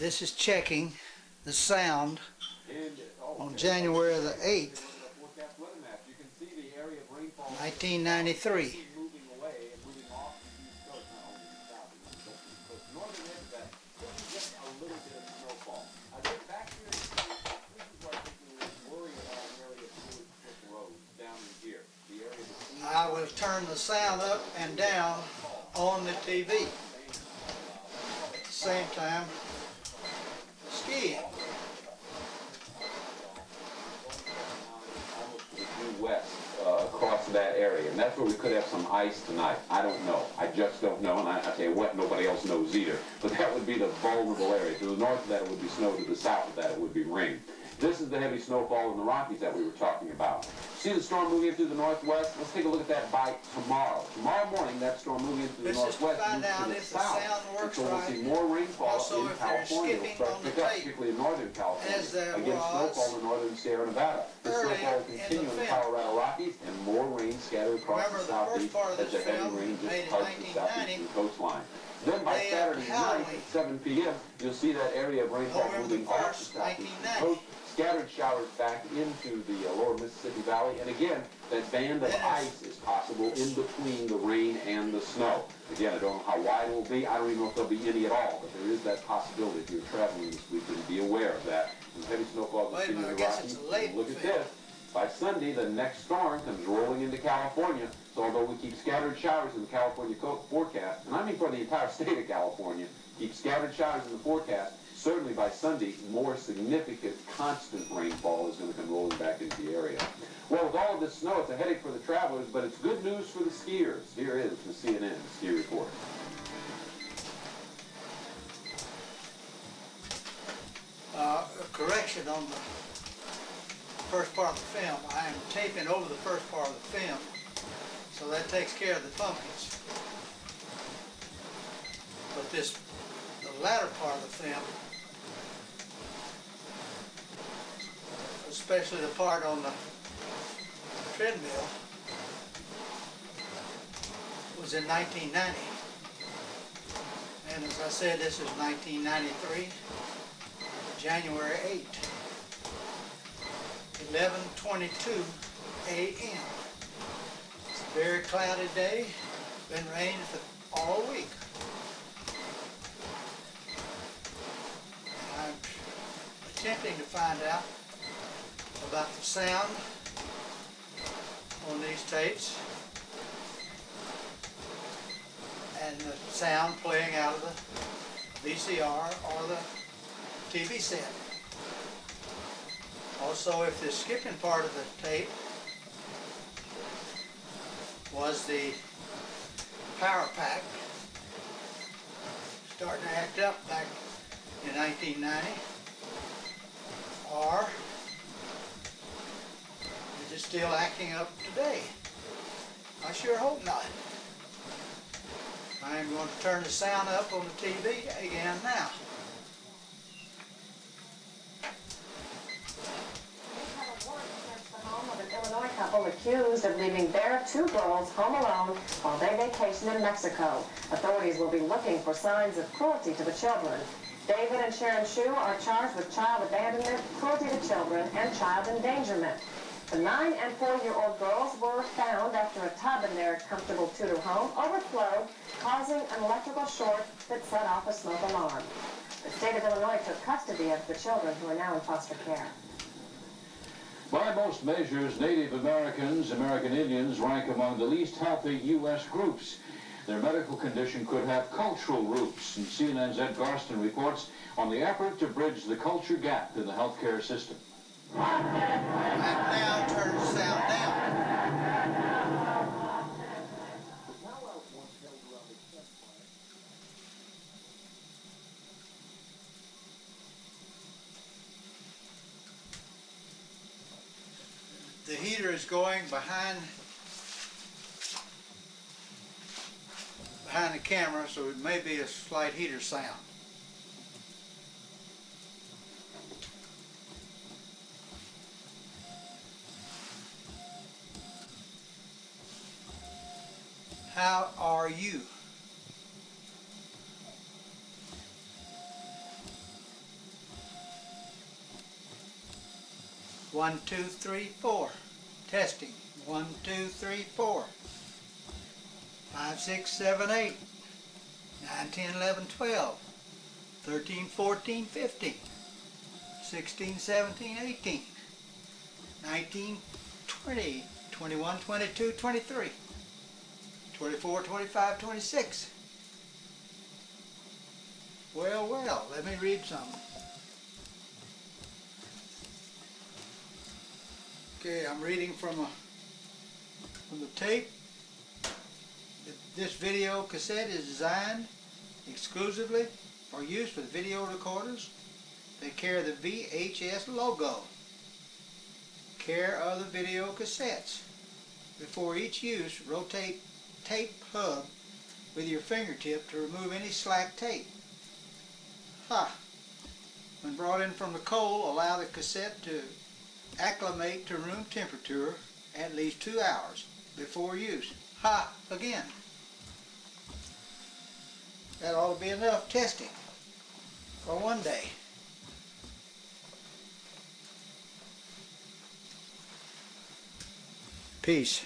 This is checking the sound on January the 8th, 1993. I will turn the sound up and down on the TV. At the same time, skiing. Due west across that area, and that's where we could have some ice tonight. I don't know. I just don't know, and I tell you what, nobody else knows either. But that would be the vulnerable area. To the north of that, it would be snow. To the south of that, it would be rain. This is the heavy snowfall in the Rockies that we were talking about. See the storm moving into the northwest? Let's take a look at that by tomorrow. Tomorrow morning, that storm moving into the northwest moves to the south. So we'll see more rainfall in California. It'll start to pick up, particularly in northern California. Again, snowfall in northern Sierra Nevada. The snowfall will continue in the Colorado Rockies, and more rain scattered across the southeast as the heavy rain just touches the southeastern coastline. Then by Saturday night at 7 p.m., you'll see that area of rainfall moving off the southeastern coast. Scattered showers back into the lower Mississippi Valley, and again, that band of ice is possible in between the rain and the snow. Again, I don't know how wide it will be. I don't even know if there'll be any at all, but there is that possibility if you're traveling this weekend. Be aware of that. When heavy snowfall continues in the Rockies, look at this. By Sunday, the next storm comes rolling into California. So although we keep scattered showers in the California forecast, and I mean for the entire state of California, keep scattered showers in the forecast, certainly by Sunday, more significant, constant rainfall is going to come rolling back into the area. Well, with all of this snow, it's a headache for the travelers, but it's good news for the skiers. Here is the CNN ski report. A correction on the first part of the film. I am taping over the first part of the film, so that takes care of the pumpkins. But the latter part of the film, especially the part on the treadmill, was in 1990. And as I said, this is 1993, January 8th, 11:22 a.m. It's a very cloudy day. Been raining all week. I'm attempting to find out about the sound on these tapes and the sound playing out of the VCR or the TV set. Also, if the skipping part of the tape was the power pack starting to act up back in 1990, or is it still acting up today? I sure hope not. I am going to turn the sound up on the TV again now. Illinois couple accused of leaving their two girls home alone while they vacation in Mexico. Authorities will be looking for signs of cruelty to the children. David and Sharon Shue are charged with child abandonment, cruelty to children, and child endangerment. The 9- and 4-year-old girls were found after a tub in their comfortable Tudor home overflowed, causing an electrical short that set off a smoke alarm. The state of Illinois took custody of the children who are now in foster care. By most measures, Native Americans, American Indians, rank among the least healthy U.S. groups. Their medical condition could have cultural roots, and CNN's Ed Garston reports on the effort to bridge the culture gap in the healthcare system. And now turn the sound down. The heater is going behind the camera, so it may be a slight heater sound. How are you? 1, 2, 3, 4. Testing. 1, 2, 3, 4. 5, 6, 7, 8. 9, 10, 11, 12. 13, 14, 15. 16, 17, 18. 19, 20. 21, 22, 23. 24, 25, 26. Well, well, let me read something. Okay, I'm reading from the tape. This video cassette is designed exclusively for use with video recorders that carry the VHS logo. Care of the video cassettes. Before each use, rotate tape hub with your fingertip to remove any slack tape. When brought in from the cold, allow the cassette to acclimate to room temperature at least 2 hours before use. Again. That ought to be enough testing for one day. Peace.